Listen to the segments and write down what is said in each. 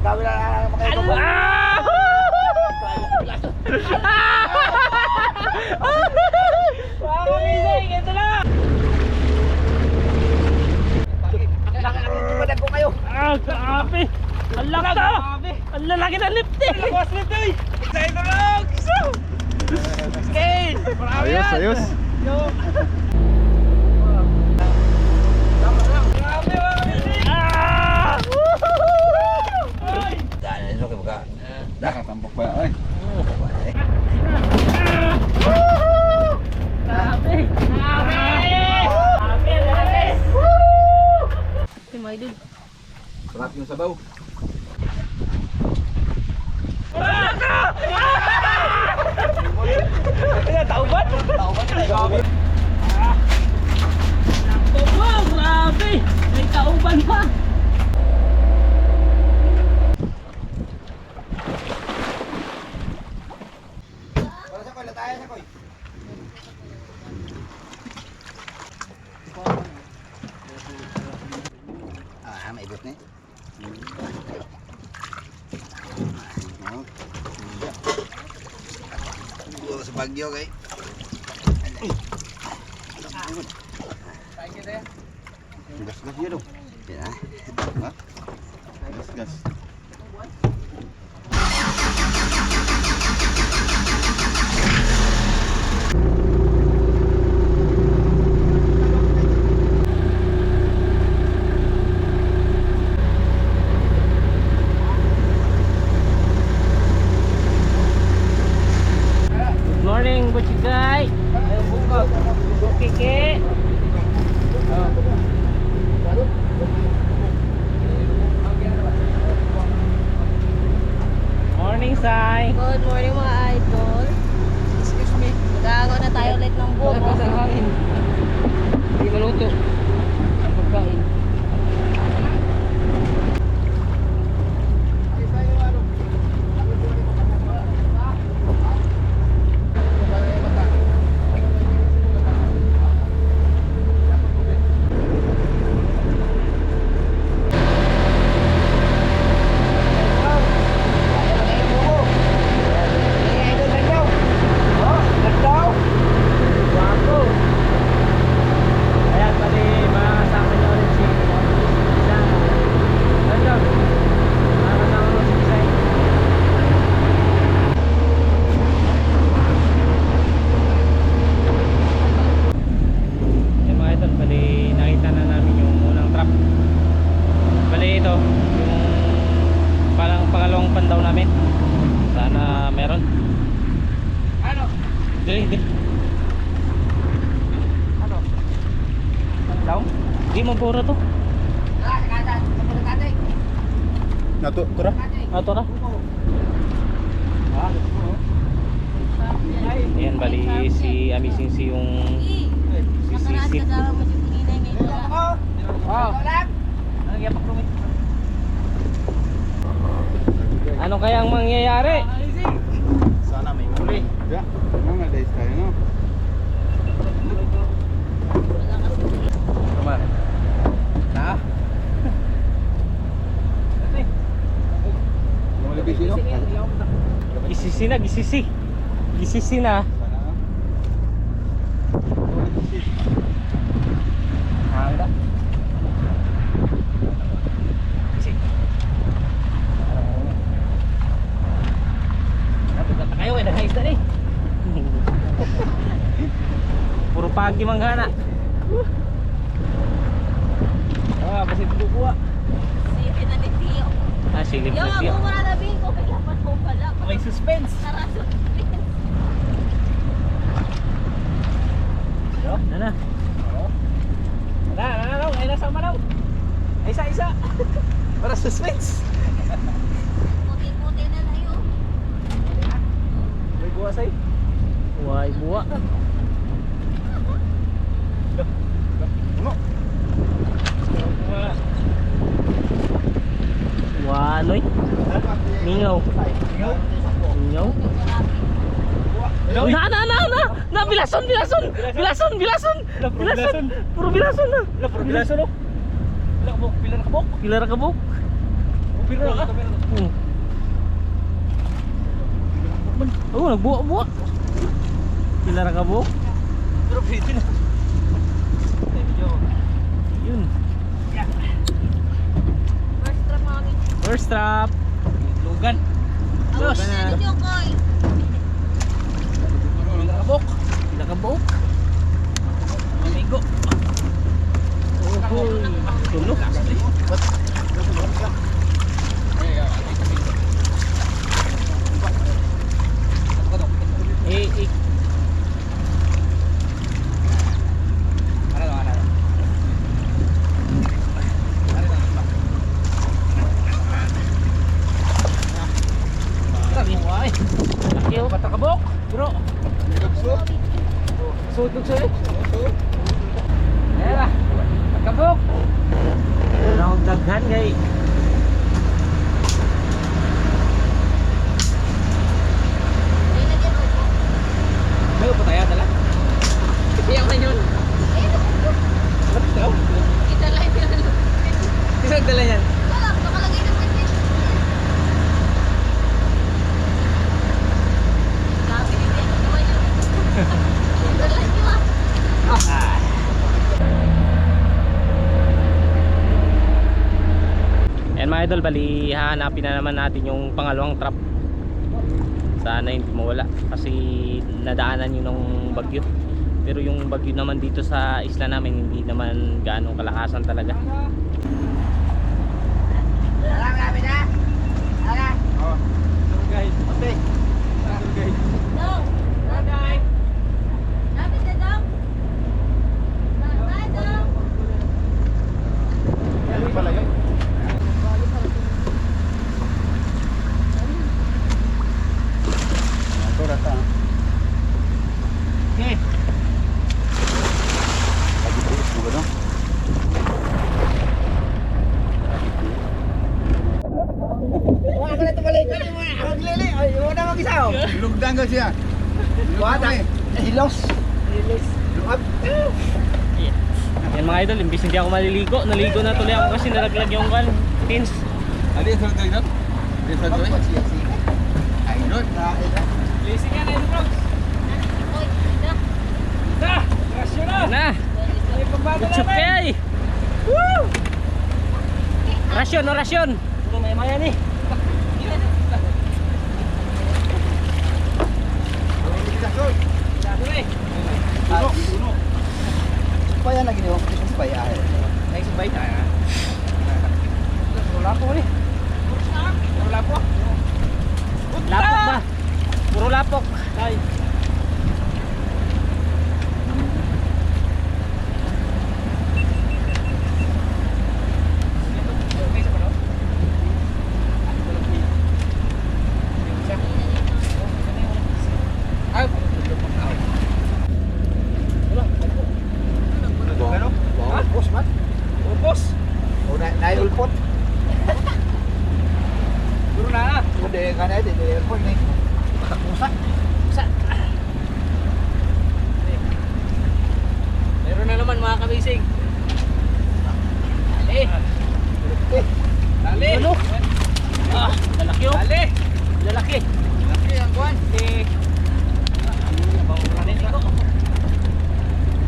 Dami na makayo. Amazing! Ito na! Nakakalimutan ko kayo. Grabe! Ang laki to! Ang lalaki ng lifte! Lakas lifte! Sa ito lang! Okay! Marami yan! Ayos. Grabe mga amazing! Dahil ito kayo ka. Nakatampok pa. Ay. Grabe! Grabe! Grabe! Si my dude. Sarap yung sabaw. Tauban? Grabe! Wow! Grabe! May tauban pa! Para sa koy, latayan sa koy. Maibot na eh. Sa Bagyo kay. Gas-gas yun dong. Yan ha. Gas-gas. Good morning, Butchigay! Kiki! Morning, Sai! Good morning mga idol. Excuse me. Mag-aangaw na tayo ulit ng buko. Hindi maluto. Ang pagkain. Ayan, pali makakasama niyo ulit si Isa. Ano? Makakasama mo si Isa. Ayan mga idol, pali nakita na namin yung unang trap. Pali ito, yung pangalawang pandaw namin. Sana meron. Ano? Hindi. Down? Di mo pura to. Nato, tara. Ato na. Ayan, bali si Amazing si yung si Sisi. Ano kayang mangyayari? Sana may muli. Ya, mga days tayo no. Tama. Na? Lumulibis sino? Gisisi na, gisisi. Gisisi na. Sana. Hangga. Gisi. Napagkat na kayo, nag-hays na eh. Puro pagi manghana. Basit bubuwa. Sipin na ni Tio. Silip Yo, na siya. ako muna nabihin ko. Kailapan mo pala. May suspense. Tara, suspense. Yo, nana. Nana, ay nasa manaw. Isa. Para suspense. Puti-puti na na yun. May buwa say. Why buwa? Wanoy. Mingaw. Mingaw. Na, bilason. Puro bilason na. Puro bilason no. Pila ka bok. Pilar ka buk. Biro ka. Oh, nagbuo-buo. Pila ra ka buo? Pero pwede na. Yun. First trap mami. First trap. Lugan. Awas Lugan na. na dito koy. Nakabok. Pila ka buo? Amigo. Oh, tulog. Eh. Laki oh, patakabok. Bro. Sudog sa'yo. Ayan na. Patakabok. Ano ang daghan ngay. Ay na dito ko. May upataya dala. Iyak na yun. Ba't ikaw? Kita lang yun. Isang dala yan. Wala, nakalagay naman din. Grabe din yan. Iwan yun. Dala nyo ah. Ayan mga idol, bali hahanapin na naman natin yung pangalawang trap. Sana hindi mawala kasi nadaanan yun ng bagyo. Pero yung bagyo naman dito sa isla namin hindi naman gaano kalakasan talaga. Dong. Dapat na dong. Dong. Ano pala yun? Ito rata. Okay. Lagi pulis mo gano'n? Lugdan ka siya. Hilos. Luab. Yan mga idol, imbis hindi ako maliligo, naligo na tuloy ako kasi nalaglag yung kan pins. Ano yung sarang tayo? Yung sarang tayo? Ay, doon. Blessing yan idol bro. Oy, na. Yan na. Chup kay. Woo! Rasyon, no rasyon. Ito may maya ni. Supaya lagi nih, waktu supaya air. Naik sabay na. Wala po ni. Wala po. Lapok ba? Puro lapok. Ay. Bos, mat. Upos. Oh, naulpot. Puro na. Hindi, kanay, hindi airport nih. Pusak. Sa. Meron na naman mga kamising. Dali. Dali. Ano? Ah, lalaki oh. Dali. Lalaki. Lalaki ang kuwan.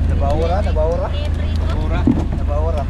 Nabawara, nabawara. Prito. Nabawara.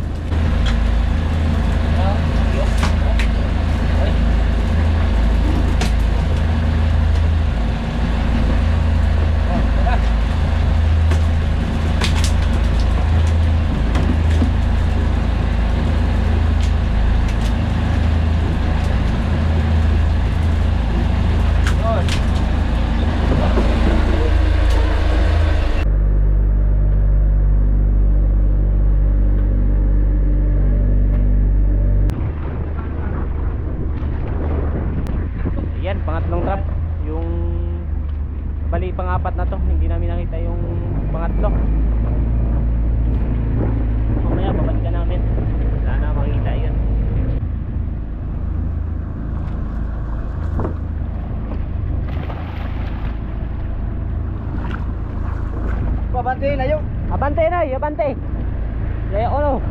Yan, pangatlong trap. Yung bali pang-apat na to, hindi namin nakita yung pangatlo. Mamaya babalikan namin. Sana makita yun. Abante na yun. Abante na, abante. Kaya ano?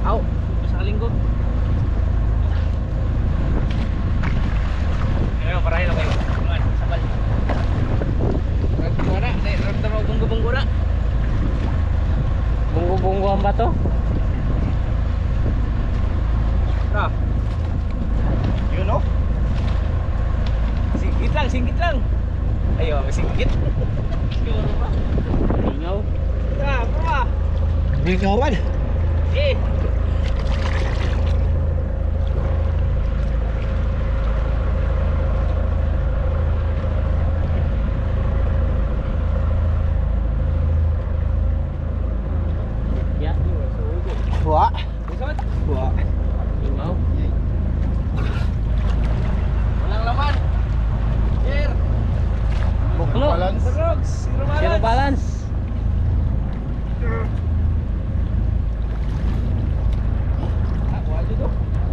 Aw, sa linggo. Ayo, parahin ako kayo. Sabal. Bunggura, ramdam ako bunggura. Bunggo ang bato. Ah. You know? Singgit lang. Ayo, singgit. Siguro ba? Ingaw. Ah, bro. Bingawan. Eh. Ya, Wah. Bisot. Wah. Ingaw. Walang laman. Here. Buklo. Zero balance. Ako aja tuh.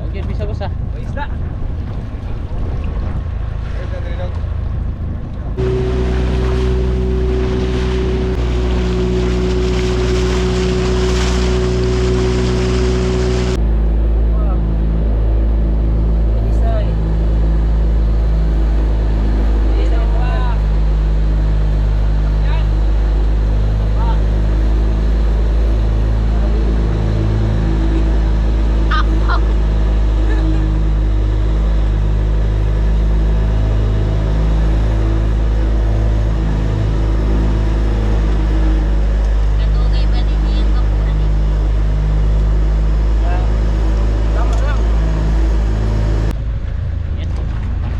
Oke, bisa. Isda. Katugay ba din yung kapunan eh? Yan.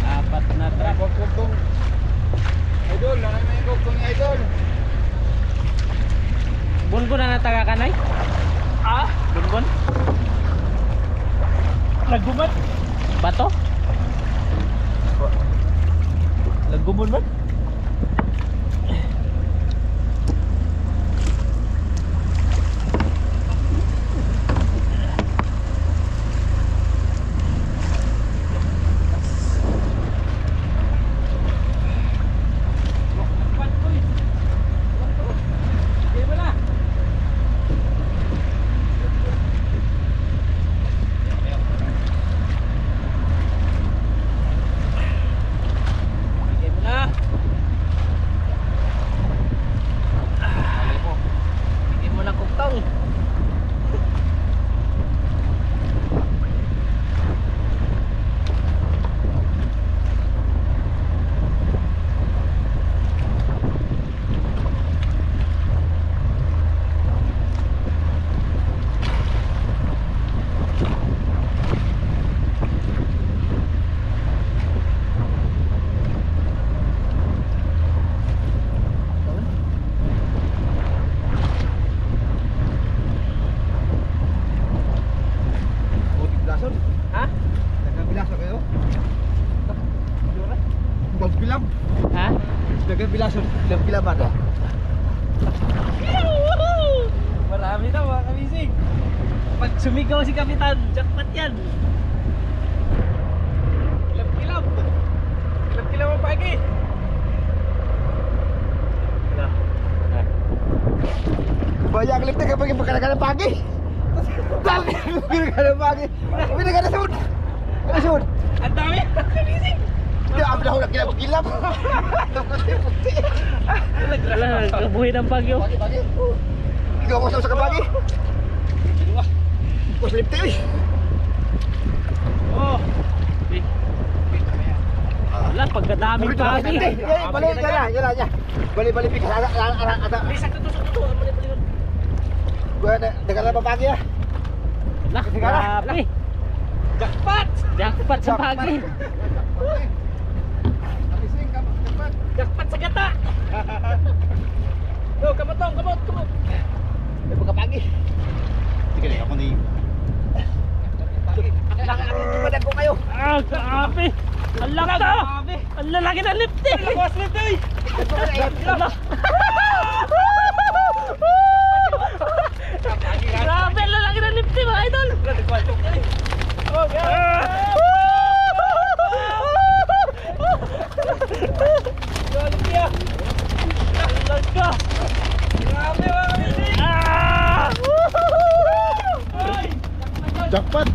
Apat na trap. Kugtong. Idol, nanay may kugtong ni Idol. Bunbun na natagakanay? Ah? Bunbun? Laguman? Bato? Laguman man? Ha? Nagkabilaso kayo? Magbilam. Ha? Nagkabilaso. Nagbilaman ah. Marami na mga kamising. Pag sumigaw si Kapitan, jackpot yan. Kilap-kilap. Kilap-kilap ang pagi. Wala. Banyak klip na kapag pagkakala pagi. Dali, pagkakala pagi. Pinagkala sud. Kala sud. Ang dami. Kamising. Hindi, abla ko na kilap-kilap. Puti-puti. Wala, kabuhay ng bagyo. Pagi. Ikaw mo sa pagi. Kau slip tayo eh. Oh. Wala, pagkadaming pagi. Balik, jalan. Balik, pikas ada. Bisa ketusuk-tusuk. Balik. Gua dengar apa pagi ya? Lah, grabe. Jackpot! Jackpot sa pagi. Jackpot sa gata. Yo, kamot. May pagkapagi. Sige lang ako ni. Nakakalimutan ko kayo. Ah, grabe. Ang laki na. Ang lalaki ng lipstick. Lakas lipstick. Grabe, ang lalaki ng lipstick mga idol. Laga. Grabe mga kamising. Jackpot.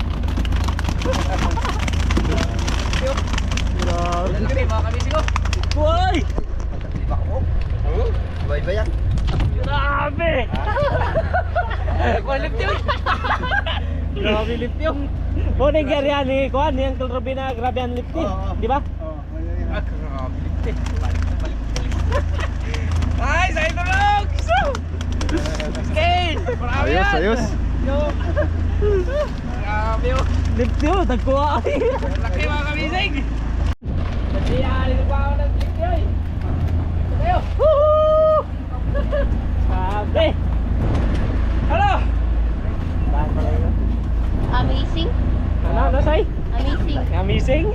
Wala na mga kamising ko. Uy! Lima ko. Iba-iba yan. Grabe! Kuha lift yun. Grabe lift yung. O, nangyari yan eh. Kuhan, ni Uncle Robin na grabe ang lift eh. Oo. Di ba? Ah, grabe lift eh. Ay, sakit na lang! Scale! Marami Ayos, yan! ayos. Yo! Grabe yun! Lift yun, nagkuha kami. Laki mga kamising! Nagsiyahalin pa ako ng lift yun! Tayo! Woohoo! Grabe! Ano? Saan pala yun? Amazing. Ano, Say? Amazing. Amazing?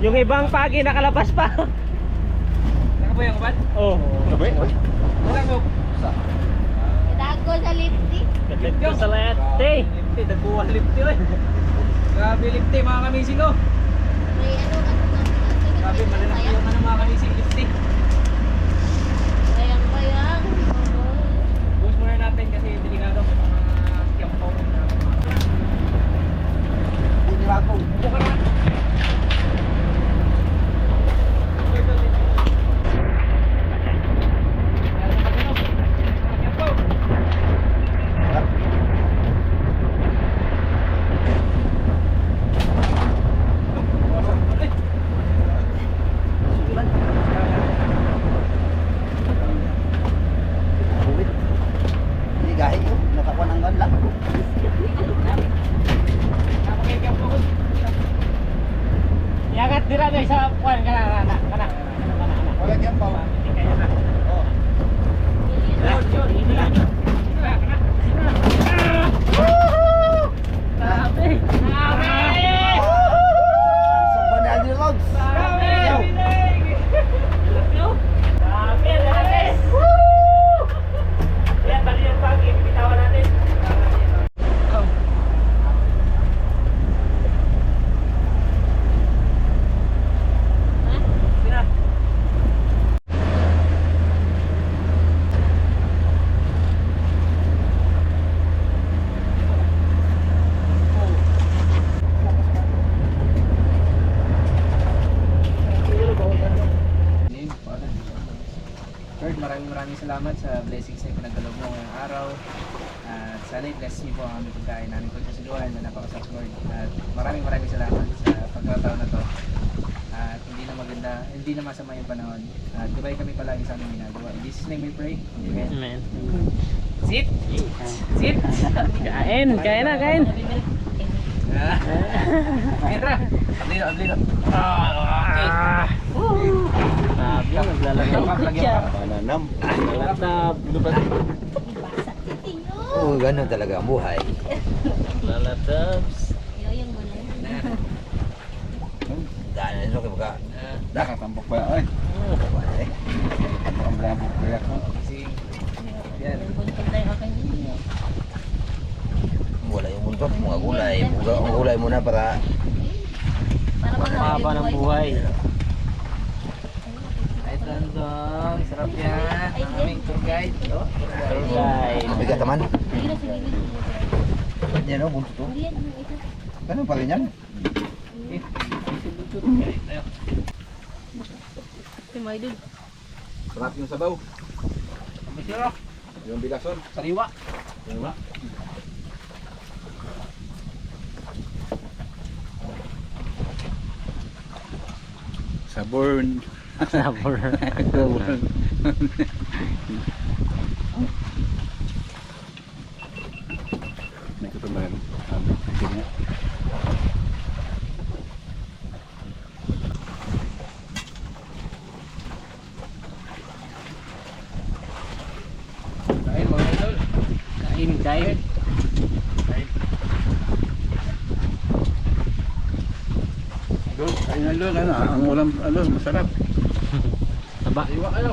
Yung ibang pagi nakalabas pa. Nakaboy ang kaban? Oh. Sabay. Wala ko! Dago sa lipstick. Lift ko sa lete. Lift eh, nagkuha lift yun! Grabe lift eh mga kamising ko! May ano. Grabe, malalaki yung ano mga kamising lift eh! Bayang-bayang. Boost muna natin kasi delikado may mga kiyampaw na Ako. buka na! Hindi gahi yun. Nakakuananggan lang. Iangat dira na sa kuan kana. Wala kaya pa. Oh. Sobrang na di logs. Yan, bali yung pagi, bitawan natin. Lord, maraming salamat sa blessings na pinagkaloob mo ngayong araw. At sana i-bless niyo po ang aming pagkain namin pagkasuluhan na napakasarap, Lord. At maraming salamat sa pagkakataon na to. At hindi na masama yung panahon. At gabay kami palagi sa aming ginagawa. In Jesus' name we pray. Amen. Amen. Sit! Sit! Kain na, kain. Entra! Ablino! Okay. Sabi, naglalagay. Lagyan pa. Pananam. Lalatap. Oh, ganun talaga ang buhay. Lalataps. Yung gulay. Dahil ito kaya baka. Nakatampok ba? Ay! Ang blambok kaya ko. Kasi, yan. Buntog na yung aking ninyo. Wala yung buntot, mga gulay. Ang gulay muna para Para Mahaba ng buhay. Ay, Tandong. Sarap yan. Ang aming tour guide. Oh, Guys. mabigat naman. Sige na, sige. Yan o, buntot to. Hindi yan, yung ito. Ganun pa rin yan. Si Maidol. Sarap yung sabaw. Masira. Yung bilason. Sariwa. Diba? Sabon. Sabor. Sabon. May kutumbahan. Sige. Kain mga idol. Kain. Idol, kain na idol. Ano, ang ulam idol, masarap. Taba. Iwa kayo.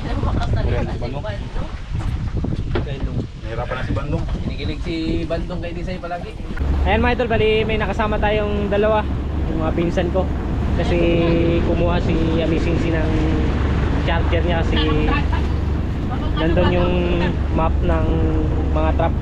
Ano ba kasali si Bandung. Nahirapan na si Bandung. Kinikilig si Bandung kay Disay palagi. Ayan mga idol, bali may nakasama tayong dalawa. Yung mga pinsan ko. Kasi kumuha si Amazing si ng charger niya kasi nandun yung map ng mga trap.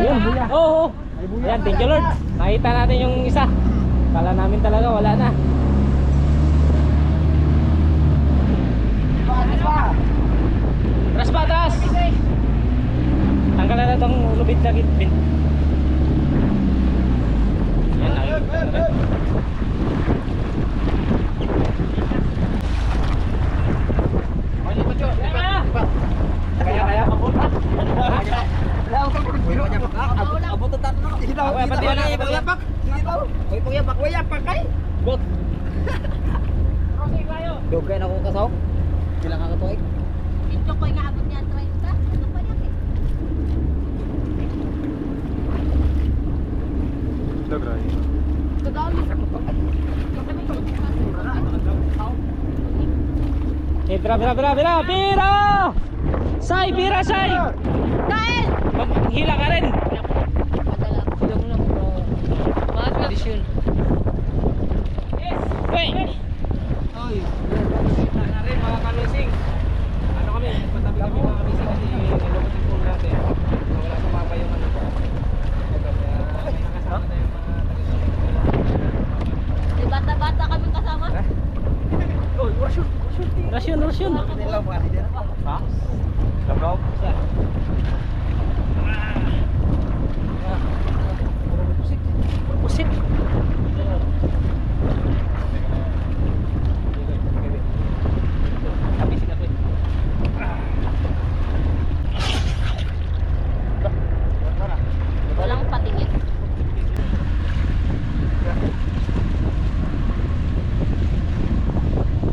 Ayan, oo. Ayan, thank you Lord. Nakita natin yung isa. Kala namin talaga wala na. Tras pa, tras! Tanggalan na itong lubid na gitbin. Ayan, nakikita na rin. Kaya, abot ha? Abot ang tatlo. Sige daw. Abot, pati yan, Sige daw. Sige daw. Uy, puyapak. Puyapak kay. Bot. Dugay na akong kasaw. Bilang ka tuig. Ito ko inaabot niya 30. Ano pa yan eh? Kadami. Eh, bira! Bira! Say, bira, say! Kain! Maghila ka rin! Madala. Sila mo lang. Mga tradisyon. Wait! Oy, kita na rin mga kamising. Ano kami, patabi kami mga kamising kasi nilabot yung phone natin. Wala sa mapa yung ano ko. Nakasama na yung mga Di bata-bata kami kasama. Oy, rasyon! Rasyon! Nilaw pa dito. Ha? Labraw? Siya. Pusit! Walang patingin.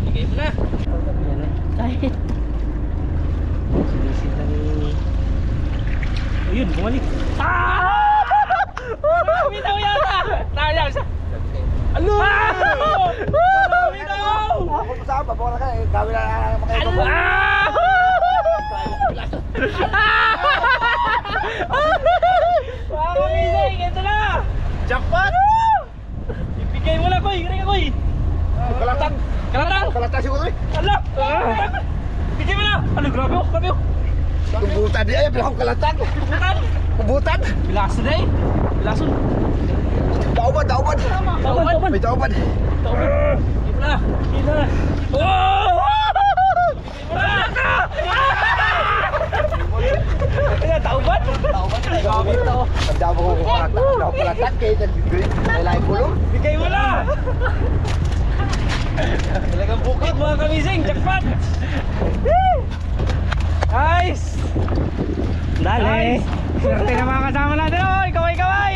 Bigay mo na. Yan eh. Ay! Sinisid na ni... Ayun, bumalik! Ah! Bitaw yata! Nayang siya! Alo! Bitaw! Ako masama. Bawala ka. Gawin na mga ito. Ah! Wow, amazing! Ito na! Jackpot! Ibigay mo na, Koy! Ring Koy! Kalatang. Kalatang! Kalatang siguro eh. Ala! Ibigay mo na! Ano, grabe oh! Grabe oh! Kubutan di ay. Bilang kalatang. Kubutan! Kubutan. Bilasan na eh! Bilasan! Dauban. Tauban! May dauban. Tauban! Ibigay mo na! Ibigay mo na! Oh! Ayan, tauban! Dauban. Grabe ito! Tanda mo ko kalatang. Daw kalatang kay nilay kulong. Bigay mo na! Talagang bukid mga kamising! Jackpot! Nice! Dali! Swerte na mga kasama natin! Oy! Kaway!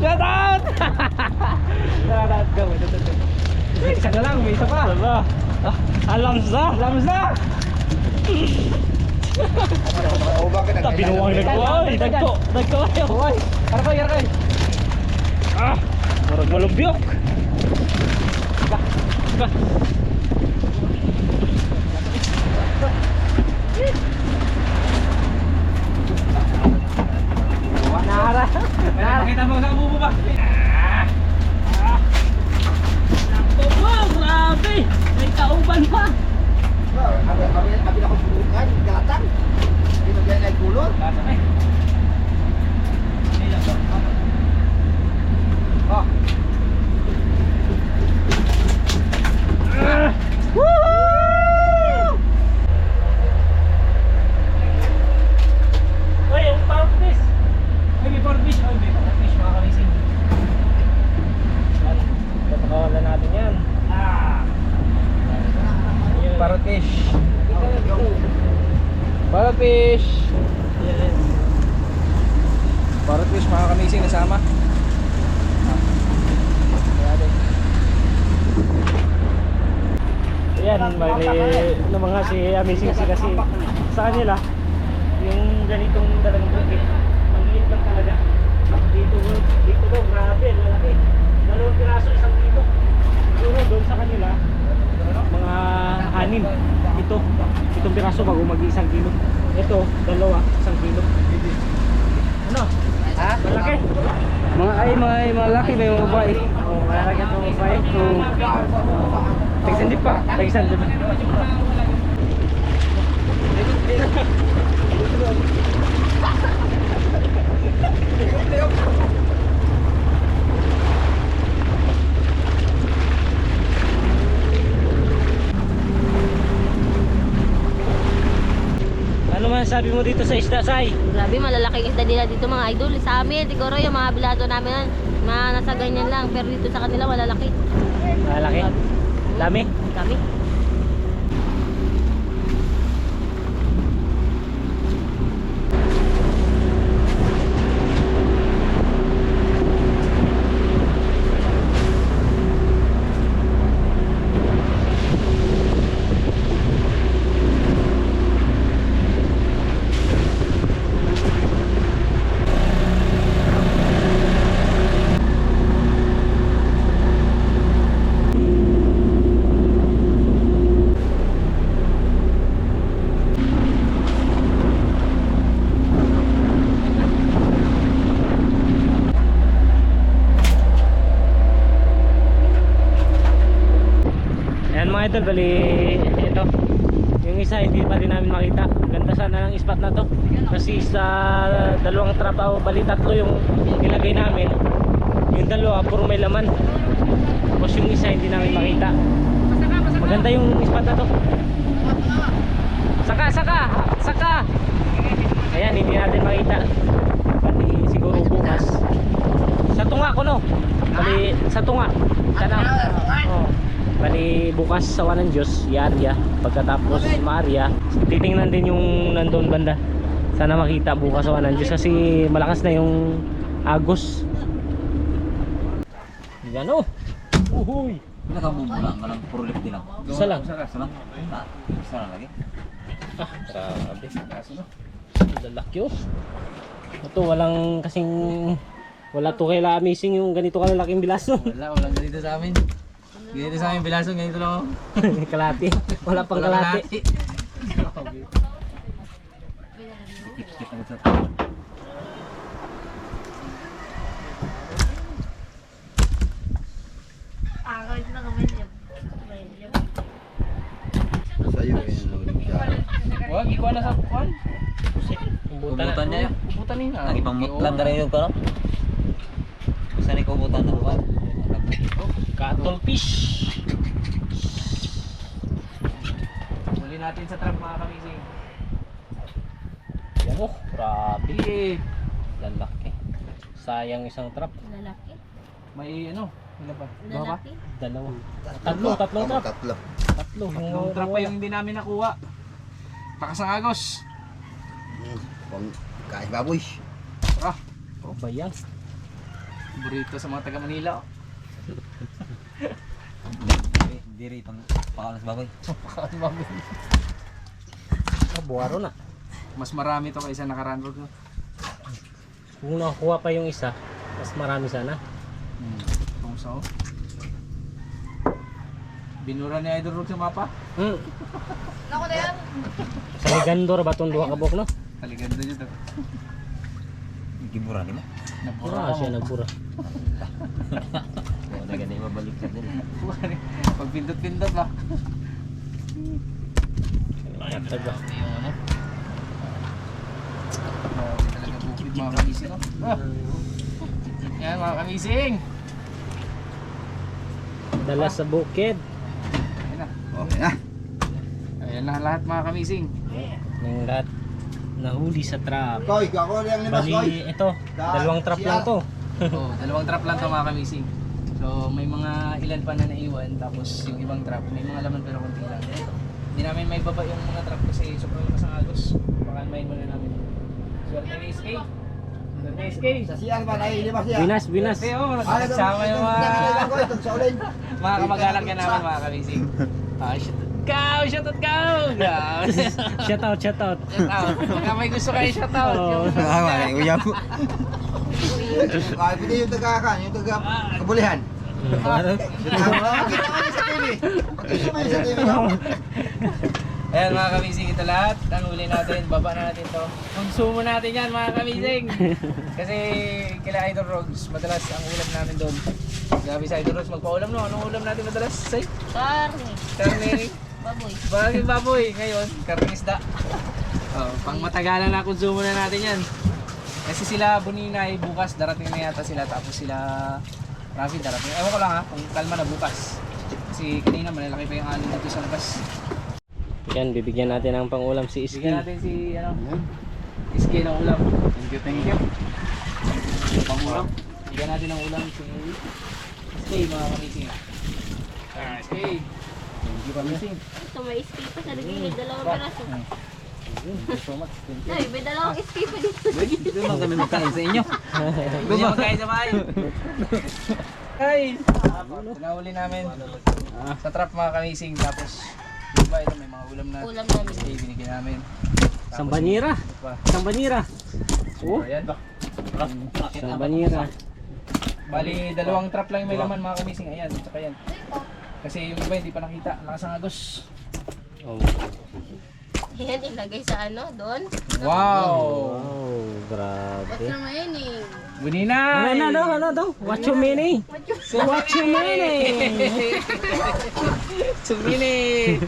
Shout out! Shout out! Go! Isa na lang! May isa pa! Alams na! Ubang ka na. Binuwang nagko! Dagko! Oy! Harapay! Ah! Marag malumbyok! Nara! Nakita mo sa bubo ba? Sakto po! Grabe! May kauban pa! Abi ako subukan. Kalatang. Hindi mo nilay kulong. Lasa na eh. Oh. Uy, yung pound fish! Ay, may porfish. Ay, may porfish mga kamising. Patakawalan natin yan. Parrot fish. Parrot fish. Parrot fish mga kamising nasama. Ayan, bali na mga si Amazing si kasi sa kanila yung ganitong dalang bukit ang liit lang talaga dito daw grabe lalaki 2 piraso 1 kilo siguro doon sa kanila anim. Itong piraso bago mag-1 kilo. Ito, dalawa, 1 kilo. Ano? Ha? Malaki? Mga malaki ba yung babae? Oh, malaki itong babae. Tagsandip pa. Tagsandip. Ano man sabi mo dito sa isda, Sai? Grabe, malalaking isda nila dito mga idol. Sa amin, siguro yung mga bilado namin, mga nasa ganyan lang. Pero dito sa kanila, malalaki. Malaki? Dami? Kami. Ayan mga idol, bali ito. Yung isa hindi pa din namin makita. Ganda sana ng spot na to. Kasi sa dalawang trap o bali tatlo yung nilagay namin. Yung dalawa puro may laman. Tapos yung isa hindi namin makita. Maganda yung spot na to. Saka! Ayan, hindi natin makita. Bali siguro bukas. Sa tunga ko no. Bali sa tunga. Sana. Oh. Bali bukas sa ng Diyos, i-area. Pagkatapos ma-area, titingnan din yung nandun banda. Sana makita bukas sa ng Diyos kasi malakas na yung agos. Yan o. Uhuy. Nakamumula ka lang, puro lift lang. Isa lang. Isa lang? Isa lang lagi? Ah, grabe. Lalaki o. Ito walang kasing wala to kay amazing yung ganito kalalaking bilaso. Walang ganito sa amin. Ganito sa amin bilasong, ganito lang. Kalati. Wala pang kalati. Sa'yo yan, loading siya. Wag, ikuha na sa kuwan. Ubutan niya yun. Ubutan niya. Lagi pang mutlan na rin yung kano? Saan ikaw butan na kuwan? Cattle fish. Huli natin sa trap mga kamising. Yan oh, grabe. Lalaki. Sayang isang trap. Lalaki. May ano? Wala pa? Lalaki. Dalawa. Tatlong trap. Tatlo. Tatlo. Yung trap pa yung hindi namin nakuha. Pakas ng agos. Kain baboy. Ah, Oh, bayang. burrito sa mga taga Manila. Diri pang pakalas baboy. Ah, buwaro na. Mas marami to kaysa nakaraan road. Kung nakuha pa yung isa, mas marami sana. Kung so. Binura ni Idol Road sa mapa. Ako na yan. Sa Ligandor ba itong duha kabok no? Taliganda nyo to. Gibura ni mo. Ah, siya nagbura. Wala ganun mabalik sa din. Pag pindot-pindot ba? Taga. Grabe talaga bukid mga kamising. Yan mga kamising. Dala sa bukid. Ayan na. Okay na. Ayan na lahat mga kamising. Ng lahat nahuli sa trap. Koy, ako lang limas, Koy. Bali ito, dalawang trap lang to. Oh, dalawang trap lang to mga kamising. So may mga ilan pa na naiwan tapos yung ibang trap may mga laman pero konti lang. Hindi namin may baba yung mga trap kasi sobrang lakas ng agos. Baka main muna namin. Swerte ni SK. Swerte ni SK. Sa siyang ba na limas siya? Binas. Swerte oh, nagsama yung mga Sa ulin. mga kamag-anak ka namin mga kamising. Ah, shout out ka! Shout out. Shout out. Baka may gusto kayo shout out. Oo. Wala, uya mo. Pwede yung taga-kabulihan. Kita mo sa TV. Pakita mo sa TV. Ayan mga kamising, ito lahat. Ang huli natin, baba na natin to. Konsumo natin yan mga kamising. Kasi kila Idol Rogs, madalas ang ulam namin doon. Grabe sa Idol Rogs, magpaulam no. Anong ulam natin madalas? Say? Karne. Karne. Baboy. Bagay baboy. Ngayon, karne isda. Oh, pang matagalan na konsumo na natin yan. Kasi sila Buninay, bukas darating na yata sila. Tapos sila Rafi darating. Ewan ko lang ha, kung kalma na bukas. Kasi kanina malalaki pa yung alon dito sa labas. Yan, bibigyan natin ng pangulam si Iski. Bigyan natin si ano, Iski ng ulam. Thank you. Pangulam. Bigyan natin ng ulam si Iski mga kamising. Iski. Thank you kamising. Ito may iski pa sa ligid. Dalawang peraso. Thank you so much. Thank you. Ay, may dalawang iski pa dito. Dito naman kami magkain sa inyo. Dito naman magkain sa bahay. Ay! Tinahuli namin sa trap mga kamising. Tapos, diba ito may mga ulam na Ulam namin. Iski binigyan namin. Sambanira. Sambanira. Oh, Ayan. sambanira. Bali, dalawang trap lang yung may laman mga kamising. Ayan, tsaka yan. Kasi yung iba hindi pa nakita. Lakas ang agos. Oh. Yan, ilagay sa ano, doon. Wow! Oh, grabe. naman yan eh. Buninay! Ano daw? What you mean? What you mean? Sumini!